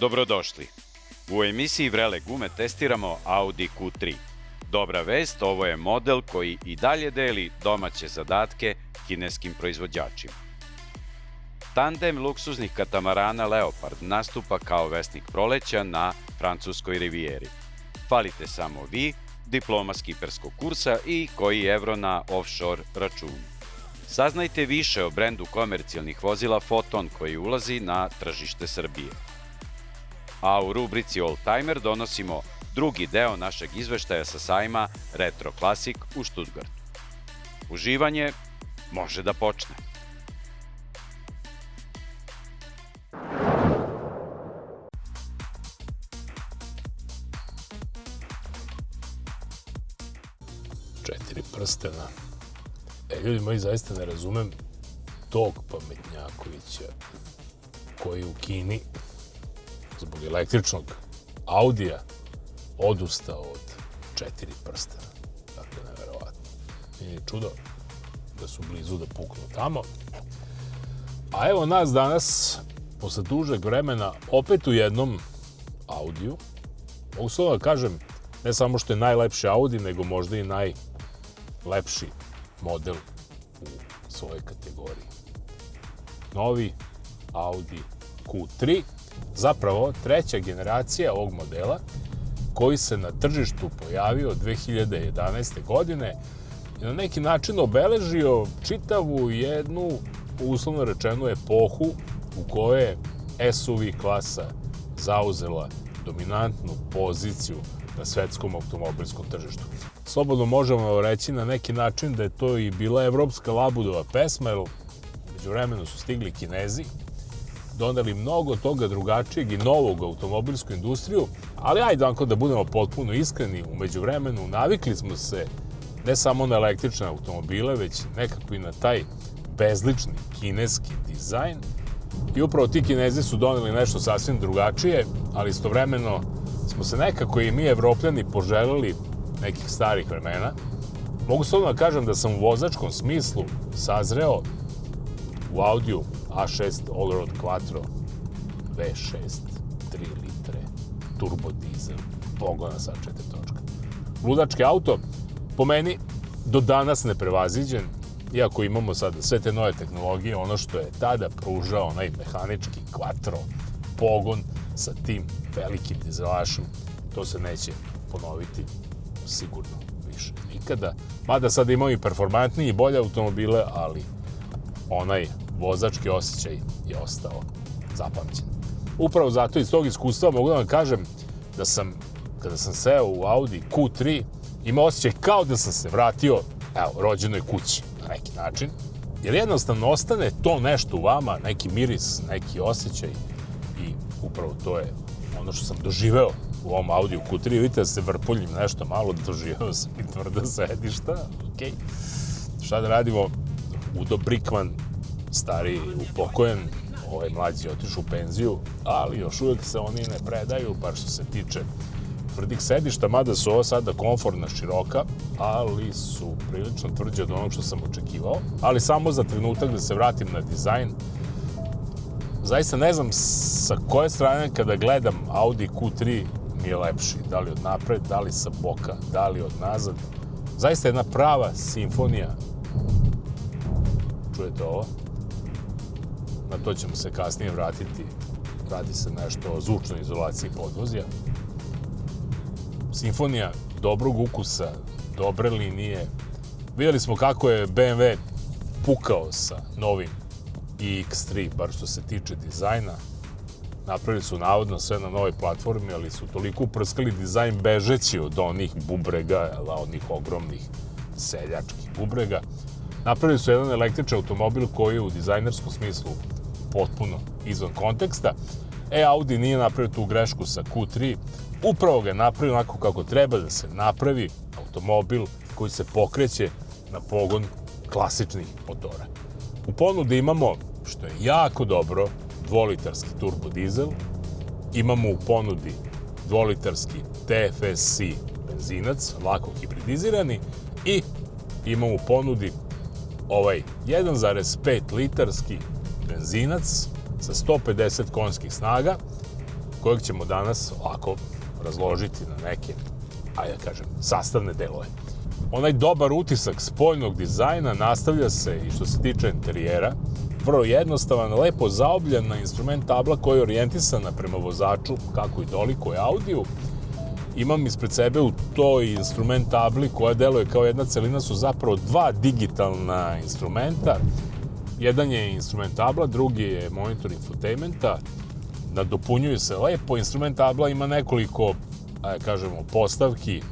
Dobrodošli. U emisiji Vrele gume testiramo Audi Q3. Dobra vest, ovo je model koji i dalje deli domaće zadatke kineskim proizvođačima. Tandem luksuznih katamarana Leopard nastupa kao vesnik proleća na francuskoj rivijeri. Falite samo vi, diploma skiperskog kursa i koji evro na offshore računu. Saznajte više o brendu komercijalnih vozila Foton koji ulazi na tržište Srbije. A u rubrici Oldtimer donosimo drugi deo našeg izveštaja sa sajma Retro Classic u Stuttgartu. Uživanje može da počne. Četiri prstena. Ljudi moji, zaista ne razumem tog pametnjakovića koji u Kini zbog električnog Audija odustao od četiri prstena. Dakle, neverovatno. Nije čudo da su blizu da puknu tamo. A evo nas danas, posle dužeg vremena, opet u jednom Audiju. Mogu samo da kažem, ne samo što je najlepši Audi, nego možda i najlepši model u svojoj kategoriji. Novi Audi Q3, zapravo treća generacija ovog modela koji se na tržištu pojavio 2011. godine i na neki način obeležio čitavu jednu, uslovno rečenu, epohu u kojoj je SUV klasa zauzela dominantnu poziciju na svetskom automobilskom tržištu. Slobodno možemo reći na neki način da je to i bila evropska Labudova pesma, jer međuvremenu su stigli Kinezi, doneli mnogo toga drugačijeg i novog u automobilsku industriju, ali ajde onako da budemo potpuno iskreni, u međuvremenu navikli smo se ne samo na električne automobile, već nekako i na taj bezlični kineski dizajn. I upravo ti Kinezi su doneli nešto sasvim drugačije, ali istovremeno smo se nekako i mi Evropljani poželeli nekih starih vremena. Mogu slobodno da kažem da sam u vozačkom smislu sazreo u Audiju A6 Allroad Quattro V6 3 litre turbo dizel pogona sa 4 točka. Ludački auto, po meni do danas neprevaziđen, iako imamo sada sve te nove tehnologije, ono što je tada pružao onaj mehanički Quattro pogon sa tim velikim dizelašom, to se neće ponoviti sigurno više nikada. Mada sada imamo i performantnije i bolje automobile, ali onaj vozački osjećaj je ostao zapamćen. Upravo zato iz tog iskustva mogu da vam kažem da sam, kada sam seo u Audi Q3, imao osjećaj kao da sam se vratio, rođenoj kući na neki način, jer jednostavno ostane to nešto u vama, neki miris, neki osjećaj i upravo to je ono što sam doživeo u ovom Audi Q3. Vidite da se vrpuljim nešto malo, doživeo sam i tvrda sedišta, okej. Šta da radimo? Udo Brickman, stariji upokojen, ovaj mlađi je otišao u penziju, ali još uvijek se oni ne predaju, bar što se tiče tvrdih sedišta, mada su ovo sada komfortna, široka, ali su prilično tvrđe od onog što sam očekivao. Ali samo za trenutak da se vratim na dizajn. Zaista ne znam sa koje strane kada gledam Audi Q3 mi je lepši. Da li od napred, da li sa boka, da li od nazad. Zaista jedna prava simfonija. Čujete ovo? Na to ćemo se kasnije vratiti. Radi se nešto o zvučnoj izolaciji podvozja. Simfonija dobrog ukusa, dobre linije. Vidjeli smo kako je BMW pukao sa novim iX3, bar što se tiče dizajna. Napravili su navodno sve na novoj platformi, ali su toliko uprskali dizajn bežeći od onih bubrega, onih ogromnih seljačkih bubrega. Napravili su jedan električni automobil koji je u dizajnerskom smislu potpuno izvan konteksta. Audi nije napravio tu grešku sa Q3, upravo ga je napravio onako kako treba da se napravi automobil koji se pokreće na pogon klasičnih motora. U ponudi imamo, što je jako dobro, dvolitarski turbo dizel, imamo u ponudi dvolitarski TFSI benzinac, lako hibridizirani, i imamo u ponudi ovaj 1,5 litarski benzinac sa 150 konjskih snaga kojeg ćemo danas ovako razložiti na neke, ajde da kažem, sastavne delove. Onaj dobar utisak spoljnog dizajna nastavlja se i što se tiče interijera. Vrlo jednostavan, lepo zaobljena instrument tabla koja je orijentisana prema vozaču, kako i doliko je Audiju. Imam ispred sebe u toj instrument tabli koja deluje kao jedna celina, su zapravo dva digitalna instrumenta. Jedan je instrument tabla, drugi je monitor infotainmenta. Nadopunjuju se lepo. Instrument tabla ima nekoliko, ajde kažemo, postavki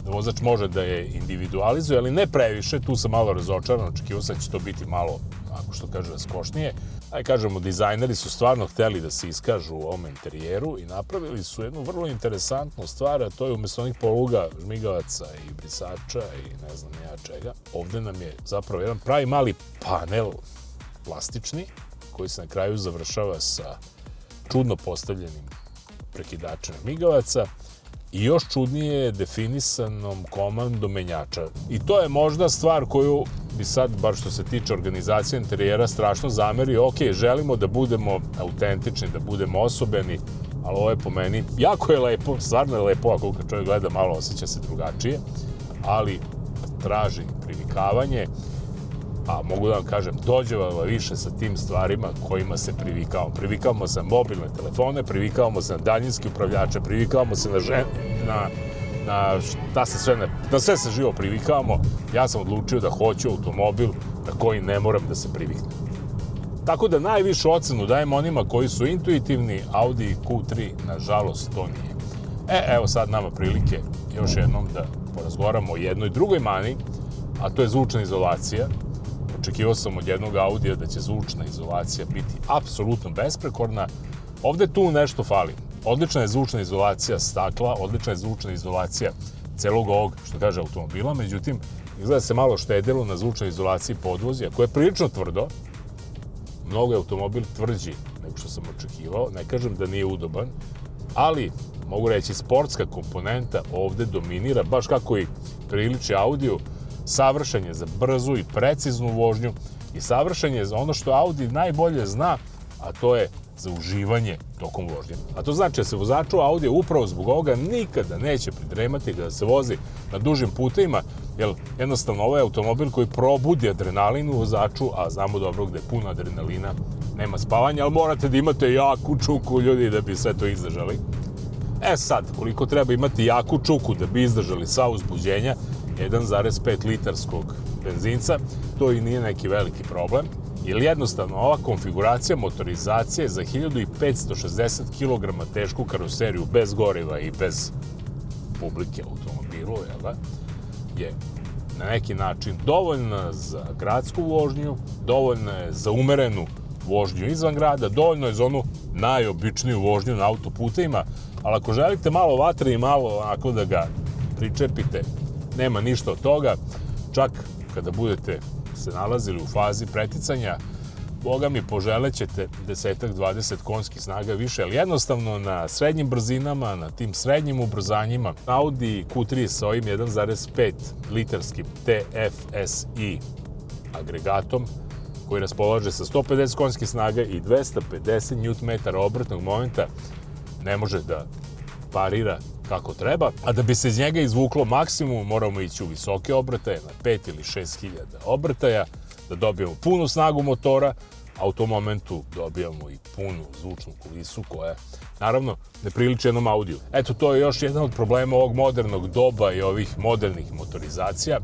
da vozač može da je individualizuje, ali ne previše. Tu sam malo razočaran, očekivao sam da će to biti malo, ako što kaže, raskošnije. Ajde kažemo, dizajneri su stvarno hteli da se iskažu u ovom interijeru i napravili su jednu vrlo interesantnu stvar, a to je umjesto onih poluga, žmigavaca i brisača i ne znam ja čega. Ovde nam je zapravo jedan pravi mali panel plastični, koji se na kraju završava sa čudno postavljenim prekidačem žmigavaca i još čudnije definisanom komandom menjača. I to je možda stvar koju bi sad, bar što se tiče organizacije interijera, strašno zamerio. Ok, želimo da budemo autentični, da budemo osobeni, ali ovo je po meni jako je lepo, stvarno je lepo, ako kad čovjek gleda malo osjeća se drugačije, ali traži privikavanje, a mogu da vam kažem, dođevalo više sa tim stvarima kojima se privikavamo. Privikavamo se na mobilne telefone, privikavamo se na daljinske upravljače, privikavamo se na sve se živo privikavamo. Ja sam odlučio da hoću automobil na koji ne moram da se priviknem. Tako da najvišu ocenu dajem onima koji su intuitivni. Audi Q3, nažalost, to nije. Evo sad nama prilike još jednom da porazgovaramo o jednoj drugoj mani, a to je zvučna izolacija. Očekivao sam od jednog Audija da će zvučna izolacija biti apsolutno besprekorna. Ovde tu nešto fali. Odlična je zvučna izolacija stakla, odlična je zvučna izolacija celog ovog, što kaže, automobila, međutim, izgleda se malo štedilo na zvučnoj izolaciji podvozja, koje je prilično tvrdo. Mnogo je automobil tvrđi nego što sam očekivao, ne kažem da nije udoban, ali mogu reći sportska komponenta ovde dominira, baš kako i priliči Audiju. Savršen je za brzu i preciznu vožnju i savršen je za ono što Audi najbolje zna, a to je za uživanje tokom vožnje. A to znači da se vozaču Audija upravo zbog ovoga nikada neće pridremati kada se vozi na dužim putevima, jer jednostavno ovo je automobil koji probudi adrenalin u vozaču, a znamo dobro gde je puno adrenalina, nema spavanja, ali morate da imate jaku čuku, ljudi, da bi sve to izdržali. Sad, koliko treba imati jaku čuku da bi izdržali sva uzbuđenja 1,5 litarskog benzinca, to i nije neki veliki problem, jer jednostavno ova konfiguracija motorizacije za 1560 kg tešku karoseriju bez goriva i bez publike automobilu, je na neki način dovoljna za gradsku vožnju, dovoljna je za umerenu vožnju izvan grada, dovoljno je za onu najobičniju vožnju na autoputevima, ali ako želite malo vatre i malo onako da ga pričepite, nema ništa od toga. Čak kada budete se nalazili u fazi preticanja, boga mi poželećete 10-20 konjskih snaga više, ali jednostavno na srednjim brzinama, na tim srednjim ubrzanjima, Audi Q3 sa ovim 1,5 litarskim TFSI agregatom, koji raspolaže sa 150 konjskih snaga i 250 Nm obrtnog momenta, ne može da parira kako treba, a da bi se iz njega izvuklo maksimum, moramo ići u visoke obrtaje, na 5 ili 6 hiljada obrtaja, da dobijemo punu snagu motora, a u tom momentu dobijamo i punu zvučnu kulisu koja, naravno, ne priliči jednom Audiju. Eto, to je još jedan od problema ovog modernog doba i ovih modernih motorizacija.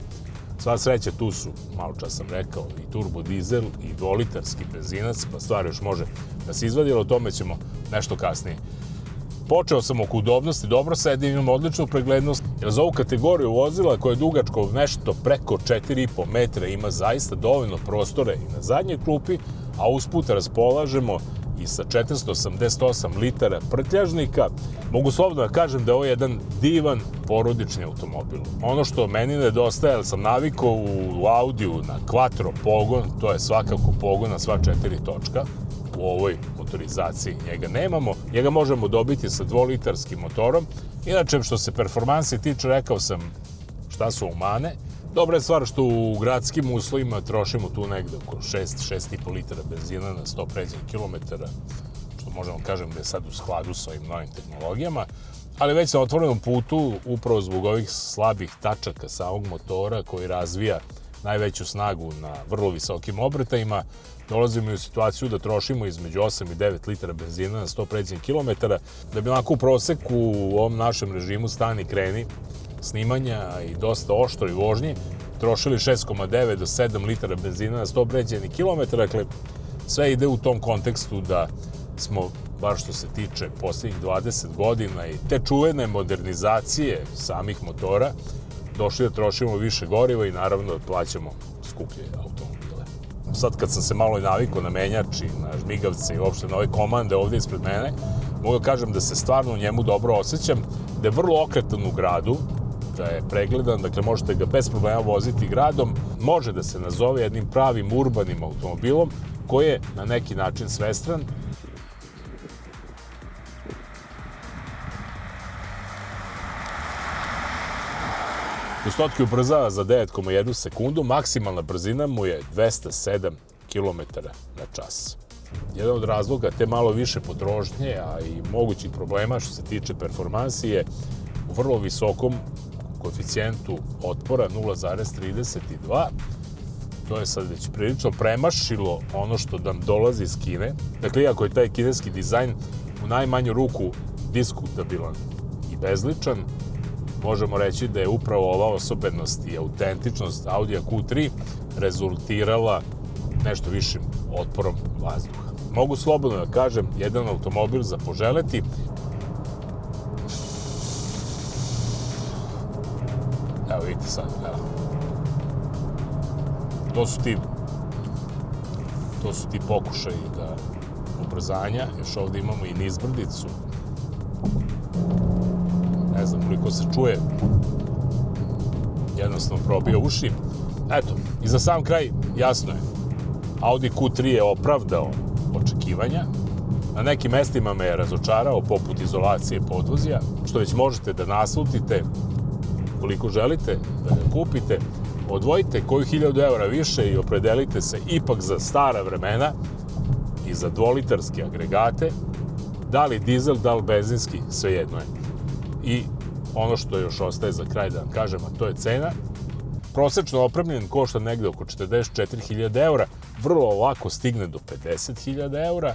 Sva sreća, tu su, malo čas sam rekao, i turbo dizel i dvolitarski benzinac, pa stvar još može da se izvadi, ali o tome ćemo nešto kasnije. Počeo sam oko udobnosti, dobro sedim, imam odličnu preglednost, jer za ovu kategoriju vozila koja je dugačko nešto preko 4,5 metra ima zaista dovoljno prostore i na zadnjoj klupi, a usput raspolažemo i sa 488 litara prtljažnika. Mogu slobodno da kažem da je ovo jedan divan porodični automobil. Ono što meni nedostaje, jer sam navikao u Audiju na quattro pogon, to je svakako pogon na sva 4 točka. U ovoj motorizaciji njega nemamo, njega možemo dobiti sa 2-litarskim motorom. Inače, što se performansi tiče, rekao sam šta su mane. Dobra je stvar što u gradskim uslovima trošimo tu negde oko 6,5 litara benzina na 100 pređenih kilometara, što možemo kažem da je sad u skladu sa ovim novim tehnologijama, ali već na otvorenom putu, upravo zbog ovih slabih tačaka samog motora koji razvija najveću snagu na vrlo visokim obrtajima, dolazimo i u situaciju da trošimo između 8 i 9 litara benzina na 100 pređenih kilometara, da bi onako u proseku u ovom našem režimu stani kreni snimanja i dosta oštroj vožnji trošili 6,9 do 7 litara benzina na 100 pređenih kilometara. Dakle, sve ide u tom kontekstu da smo, bar što se tiče posljednjih 20 godina i te čuvene modernizacije samih motora, došli da trošimo više goriva i naravno da plaćamo skuplje automobile. Sad kad sam se malo navikao na menjač i na žmigavce i uopšte na ove komande ovde ispred mene, mogu da kažem da se stvarno u njemu dobro osjećam, da je vrlo okretan u gradu, da je pregledan, dakle možete ga bez problema voziti gradom, može da se nazove jednim pravim urbanim automobilom koji je na neki način svestran. Stotki ubrzava za 9,1 sekundu, maksimalna brzina mu je 207 km na čas. Jedan od razloga te malo više potrošnje, a i mogućih problema što se tiče performansi je u vrlo visokom koeficijentu otpora 0,32. To je sad već prilično premašilo ono što nam dolazi iz Kine. Dakle, iako je taj kineski dizajn u najmanju ruku diskutabilan i bezličan, možemo reći da je upravo ova osobenost i autentičnost Audija Q3 rezultirala nešto višim otporom vazduha. Mogu slobodno da kažem, jedan automobil za poželeti. Evo vidite sad, evo. To su ti pokušaji da ubrzanja. Još ovde imamo i nizbrdicu. Ne znam koliko se čuje. Jednostavno probio uši. Eto, i za sam kraj, jasno je. Audi Q3 je opravdao očekivanja. Na nekim mestima me je razočarao, poput izolacije podvozja, što već možete da naslutite koliko želite da ga kupite. Odvojite koju 1000 € više i opredelite se ipak za stara vremena i za dvolitarske agregate. Da li dizel, da li benzinski, svejedno je. I ono što još ostaje za kraj da vam kažem, a to je cena. Prosečno opremljen košta negde oko 44.000 €, vrlo lako stigne do 50.000 €,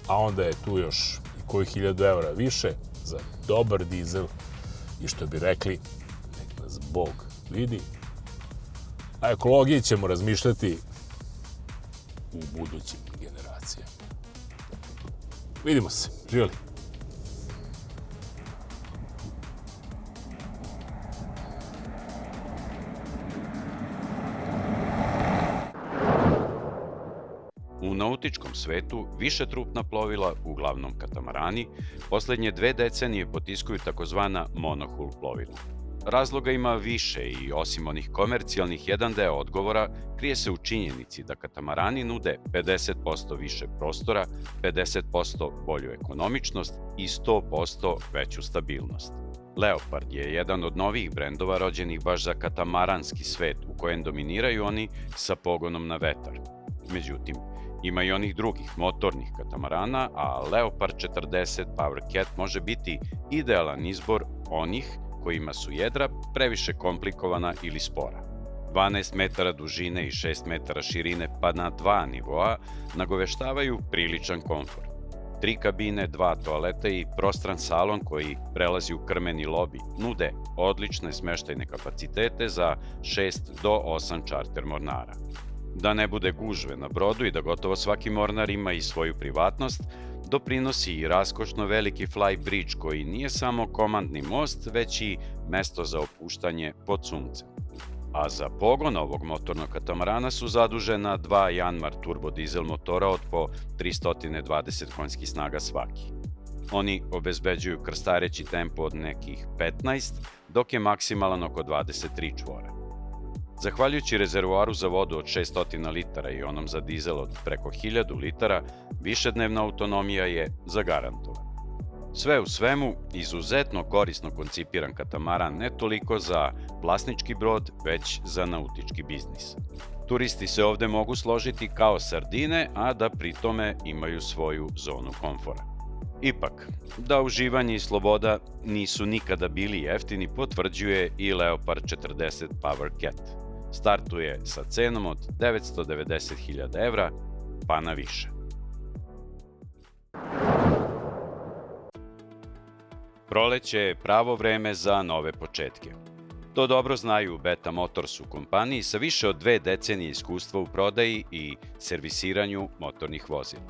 a onda je tu još i koju 1000 € više za dobar dizel i što bi rekli, nek nas Bog vidi. A ekologiji ćemo razmišljati u budućim generacijama. Vidimo se, živjeli! U nautičkom svetu višetrupna plovila, uglavnom katamarani, poslednje 2 decenije potiskuju takozvana monohul plovila. Razloga ima više i osim onih komercijalnih, jedan deo odgovora krije se u činjenici da katamarani nude 50% više prostora, 50% bolju ekonomičnost i 100% veću stabilnost. Leopard je jedan od novih brendova rođenih baš za katamaranski svet u kojem dominiraju oni sa pogonom na vetar. Međutim, ima i onih drugih motornih katamarana, a Leopard 40 PowerCat može biti idealan izbor onih kojima su jedra previše komplikovana ili spora. 12 metara dužine i 6 metara širine pa na 2 nivoa nagoveštavaju priličan komfor. 3 kabine, 2 toaleta i prostran salon koji prelazi u krmeni lobi nude odlične smeštajne kapacitete za 6 do 8 čarter mornara. Da ne bude gužve na brodu i da gotovo svaki mornar ima i svoju privatnost, doprinosi i raskošno veliki fly bridge koji nije samo komandni most, već i mesto za opuštanje pod suncem. A za pogon ovog motornog katamarana su zadužena 2 Yanmar turbodizel motora od po 320 konjskih snaga svaki. Oni obezbeđuju krstareći tempo od nekih 15, dok je maksimalan oko 23 čvora. Zahvaljujući rezervoaru za vodu od 600 litara i onom za dizel od preko 1000 litara, višednevna autonomija je zagarantovana. Sve u svemu, izuzetno korisno koncipiran katamaran ne toliko za vlasnički brod, već za nautički biznis. Turisti se ovde mogu složiti kao sardine, a da pritome imaju svoju zonu komfora. Ipak, da uživanje i sloboda nisu nikada bili jeftini, potvrđuje i Leopard 40 Power Cat. Startuje sa cenom od 990.000 evra, pa na više. Proleće je pravo vreme za nove početke. To dobro znaju u Beta Motors u kompaniji sa više od 2 decenije iskustva u prodaji i servisiranju motornih vozila.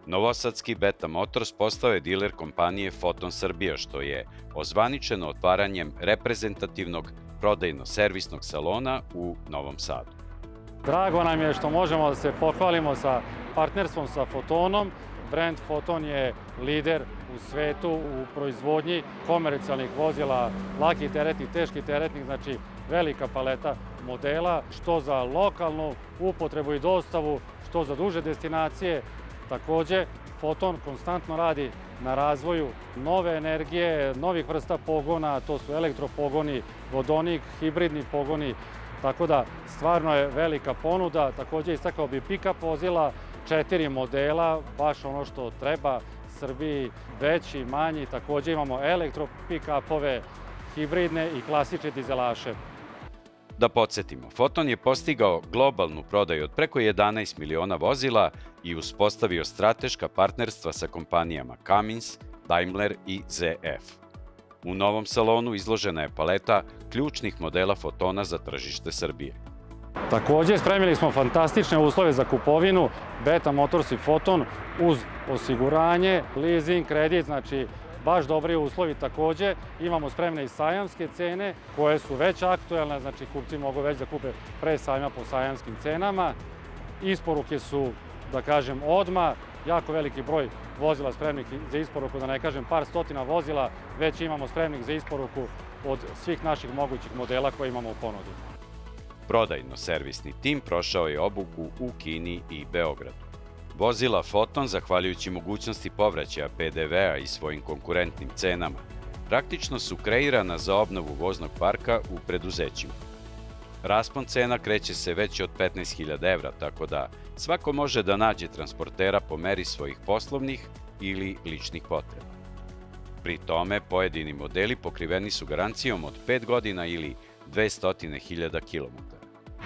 Novosadski Beta Motors postao je diler kompanije Foton Srbija, što je ozvaničeno otvaranjem reprezentativnog prodajno-servisnog salona u Novom Sadu. Drago nam je što možemo da se pohvalimo sa partnerstvom sa Fotonom. Brand Foton je lider u svetu u proizvodnji komercijalnih vozila, lakih teretnih, teških teretnih, znači velika paleta modela, što za lokalnu upotrebu i dostavu, što za duže destinacije. Takođe, Foton konstantno radi na razvoju nove energije, novih vrsta pogona, to su elektropogoni, vodonik, hibridni pogoni, tako da stvarno je velika ponuda. Takođe istakao bi pick-up vozila, 4 modela, baš ono što treba Srbiji, veći, manji. Takođe imamo elektro pick-upove, hibridne i klasične dizelaše. Da podsjetimo, Foton je postigao globalnu prodaju od preko 11 miliona vozila i uspostavio strateška partnerstva sa kompanijama Cummins, Daimler i ZF. U novom salonu izložena je paleta ključnih modela Fotona za tržište Srbije. Takođe, spremili smo fantastične uslove za kupovinu Beta Motors i Foton uz osiguranje, leasing, kredit, znači baš dobri uslovi. Takođe, imamo spremne i sajamske cene koje su već aktuelne, znači kupci mogu već da kupe pre sajma po sajamskim cenama. Isporuke su, da kažem, odmah, jako veliki broj vozila spremnih za isporuku, da ne kažem par stotina vozila, već imamo spremnih za isporuku od svih naših mogućih modela koje imamo u ponudi. Prodajno-servisni tim prošao je obuku u Kini i Beogradu. Vozila Foton, zahvaljujući mogućnosti povraćaja PDV-a i svojim konkurentnim cenama, praktično su kreirana za obnovu voznog parka u preduzećima. Raspon cena kreće se već od 15.000 evra, tako da svako može da nađe transportera po meri svojih poslovnih ili ličnih potreba. Pri tome, pojedini modeli pokriveni su garancijom od 5 godina ili 200.000 km.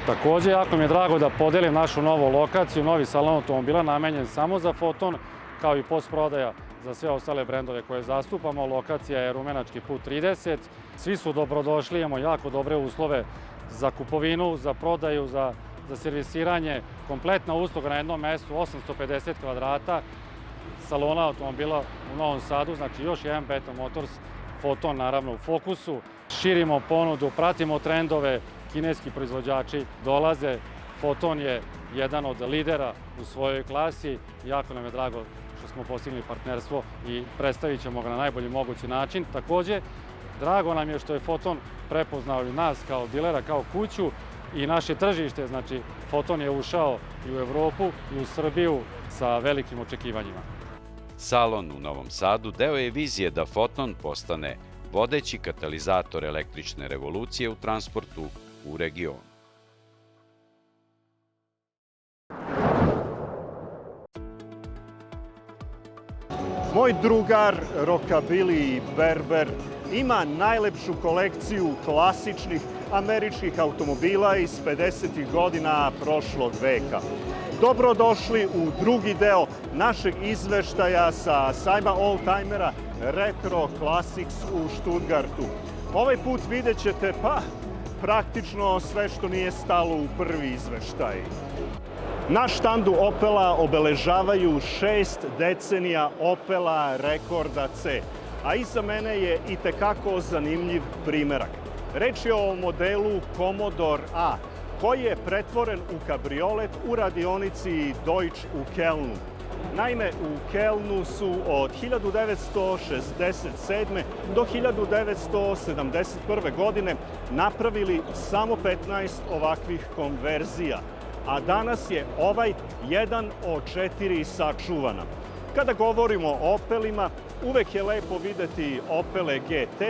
Takođe, jako mi je drago da podelim našu novu lokaciju, novi salon automobila namenjen samo za Foton, kao i postprodaja za sve ostale brendove koje zastupamo. Lokacija je Rumenački put 30. Svi su dobrodošli, imamo jako dobre uslove za kupovinu, za prodaju, za servisiranje. Kompletna usluga na jednom mestu, 850 kvadrata, salona automobila u Novom Sadu, znači još jedan Beta Motors, Foton naravno u fokusu. Širimo ponudu, pratimo trendove, kineski proizvođači dolaze. Foton je jedan od lidera u svojoj klasi. Jako nam je drago što smo postigli partnerstvo i predstavit ćemo ga na najbolji mogući način. Takođe, drago nam je što je Foton prepoznao i nas kao dilera, kao kuću i naše tržište. Znači, Foton je ušao i u Evropu i u Srbiju sa velikim očekivanjima. Salon u Novom Sadu deo je vizije da Foton postane vodeći katalizator električne revolucije u transportu u regionu. Moj drugar, rokabili berber, ima najlepšu kolekciju klasičnih američkih automobila iz 50. godina prošlog veka. Dobrodošli u drugi deo našeg izveštaja sa sajma oldtimera Retro Classics u Stuttgartu. Ovaj put vidjet ćete praktično sve što nije stalo u prvi izveštaj. Na štandu Opela obeležavaju 6 decenija Opela Rekorda C, a iza mene je itekako zanimljiv primerak. Reč je o modelu Commodore A, koji je pretvoren u kabriolet u radionici Deutsch u Kelnu. Naime, u Kelnu su od 1967. do 1971. godine napravili samo 15 ovakvih konverzija, a danas je ovaj jedan od 4 sačuvana. Kada govorimo o Opelima, uvek je lepo videti Opele GT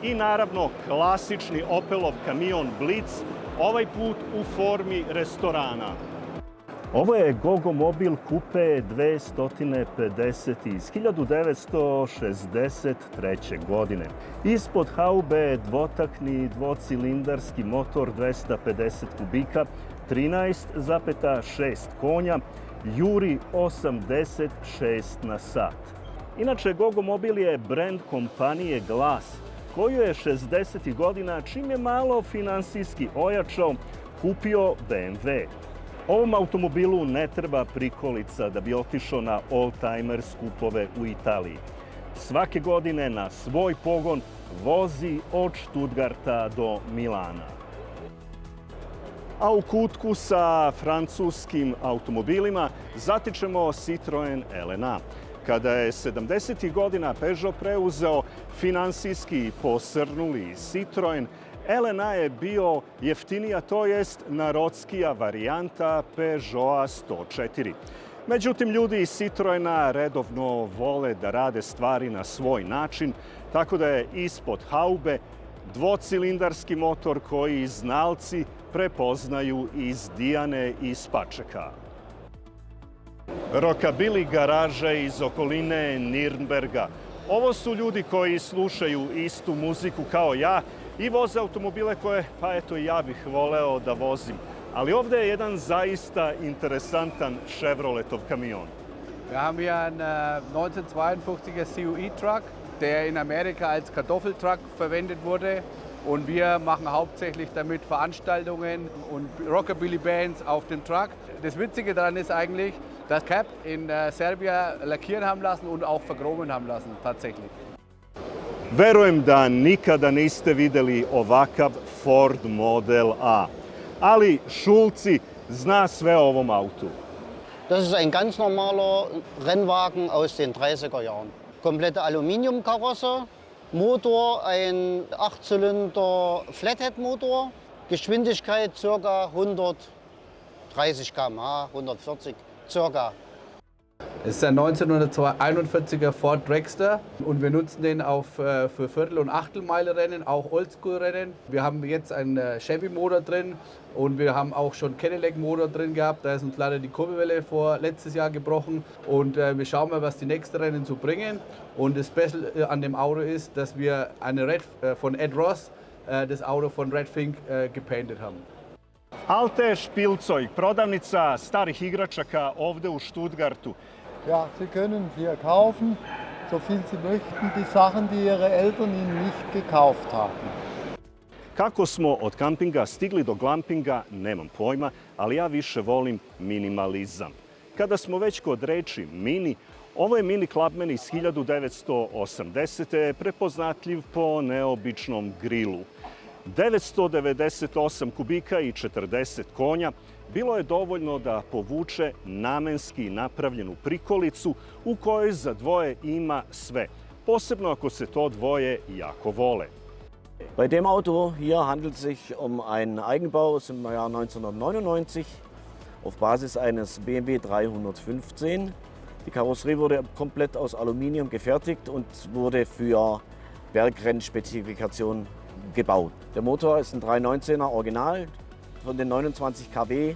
i naravno klasični Opelov kamion Blitz, ovaj put u formi restorana. Ovo je Gogomobil Coupe 250 iz 1963. godine. Ispod haube dvotakni dvocilindarski motor 250 kubika, 13,6 konja, juri 86 na sat. Inače, Gogomobil je brend kompanije Glas, koju je 60. godina, čim je malo finansijski ojačao, kupio BMW. Ovom automobilu ne treba prikolica da bi otišao na oldtimer skupove u Italiji. Svake godine na svoj pogon vozi od Stuttgarta do Milana. A u kutku sa francuskim automobilima zatičemo Citroen LNA. Kada je 70. godina Peugeot preuzeo finansijski posrnuli Citroen, LNA je bio jeftinija, to jest narodskija varijanta Peugeota 104. Međutim, ljudi iz Citroena redovno vole da rade stvari na svoj način, tako da je ispod haube dvocilindarski motor koji znalci prepoznaju iz Dijane iz Pačeka. Rockabilly garaže iz okoline Nirnberga. Ovo su ljudi koji slušaju istu muziku kao ja i voze automobile koje, pa eto, ja bih voleo da vozim. Ali ovdje je jedan zaista interesantan Chevroletov kamion. Wir haben hier einen 1952er CUI-Truck, der in Amerika als Kartoffeltruck verwendet wurde. Und wir machen hauptsächlich damit Veranstaltungen und Rockabilly-Bands auf dem Truck. Das Witzige daran ist eigentlich, dass Cap in Serbia lackieren haben lassen und auch verchromen haben lassen, tatsächlich. Verujem da nikada niste videli ovakav Ford Model A. Ali Šulci zna sve o ovom autu. Das ist ein ganz normaler Rennwagen aus den 30er Jahren. Komplette Aluminiumkarosse, Motor ein 8-Zylinder Flathead-Motor, Geschwindigkeit ca. 130 km/h, 140 ca. Es ist ein 1941er Ford Dragster und wir nutzen den auch für Viertel- und Achtelmeile-Rennen, auch Oldschool-Rennen. Wir haben jetzt einen Chevy-Motor drin und wir haben auch schon Cadillac-Motor drin gehabt. Da ist uns leider die Kurbelwelle letztes Jahr gebrochen und wir schauen mal, was die nächsten Rennen so bringen. Und das Special an dem Auto ist, dass wir eine von Ed Ross, das Auto von Red Fink, gepainted haben. Alte Spielzeug, prodavnica starih igračaka ovde u Stuttgartu. Ja, Sie können hier kaufen, so viel Sie möchten, die Sachen, die Ihre Eltern Ihnen nicht gekauft haben. Kako smo od kampinga stigli do glampinga, nemam pojma, ali ja više volim minimalizam. Kada smo već kod reči mini, ovo je Mini Clubman iz 1980. prepoznatljiv po neobičnom grilu. 998 kubika i 40 konja bilo je dovoljno da povuče namenski napravljenu prikolicu u kojoj za dvoje ima sve, posebno ako se to dvoje jako vole. Bei dem Auto hier handelt es sich um einen Eigenbau aus dem Jahr 1999 auf Basis eines BMW 315. Die Karosserie wurde komplett aus Aluminium gefertigt und wurde für Bergrennspezifikationen gebaut. Der Motor ist ein 319er Original. Von den 29 kW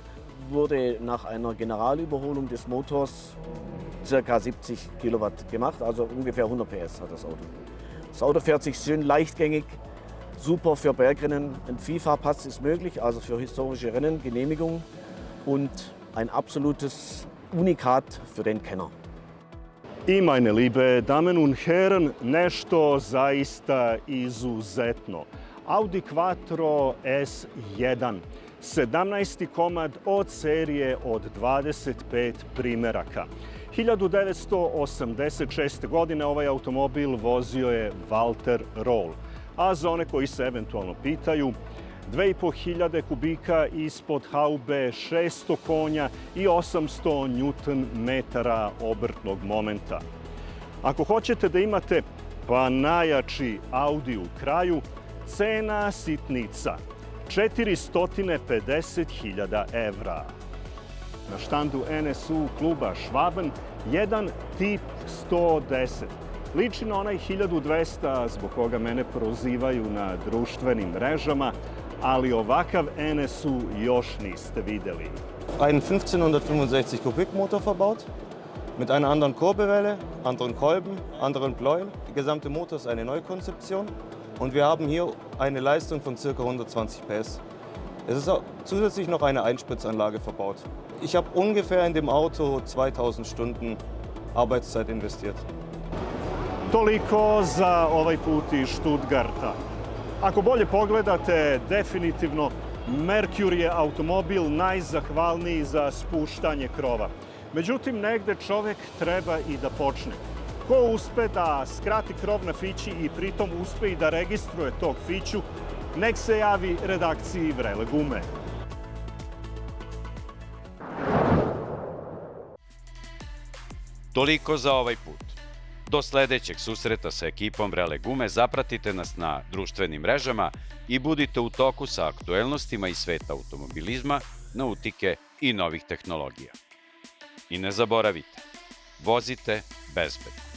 wurde nach einer Generalüberholung des Motors ca. 70 Kilowatt gemacht, also ungefähr 100 PS hat das Auto. Das Auto fährt sich schön leichtgängig, super für Bergrennen. Ein FIFA-Pass ist möglich, also für historische Rennen, Genehmigung und ein absolutes Unikat für den Kenner. I, meine liebe Damen und Herren, nešto zaista izuzetno. Audi Quattro S1, 17. komad od serije od 25 primeraka. 1986. godine ovaj automobil vozio je Walter Roll, a za one koji se eventualno pitaju, 2500 kubika ispod haube, 600 konja i 800 Nm obrtnog momenta. Ako hoćete da imate pa najjači Audi u kraju, cena sitnica 450.000 evra. Na štandu NSU kluba Schwaben jedan Tip 110. Liči na onaj 1200 zbog koga mene prozivaju na društvenim mrežama, ali ovakav NSU još niste videli. Einen 1565 Kubik Motor verbaut, mit einer anderen Kurbelwelle, anderen Kolben, anderen Bläuen. Der gesamte Motor ist eine Neukonzeption und wir haben hier eine Leistung von ca. 120 PS. Es ist zusätzlich noch eine Einspritzanlage verbaut. Ich habe ungefähr in dem Auto 2000 Stunden Arbeitszeit investiert. Toliko za ovaj put iz Stuttgarta. Ako bolje pogledate, definitivno Mercury je automobil najzahvalniji za spuštanje krova. Međutim, negde čovek treba i da počne. Ko uspe da skrati krov na fići i pritom uspe i da registruje tog fiću, nek se javi redakciji Vrele gume. Toliko za ovaj put. Do sledećeg susreta sa ekipom Vrele gume zapratite nas na društvenim mrežama i budite u toku sa aktuelnostima iz sveta automobilizma, nautike i novih tehnologija. I ne zaboravite, vozite bezbedno.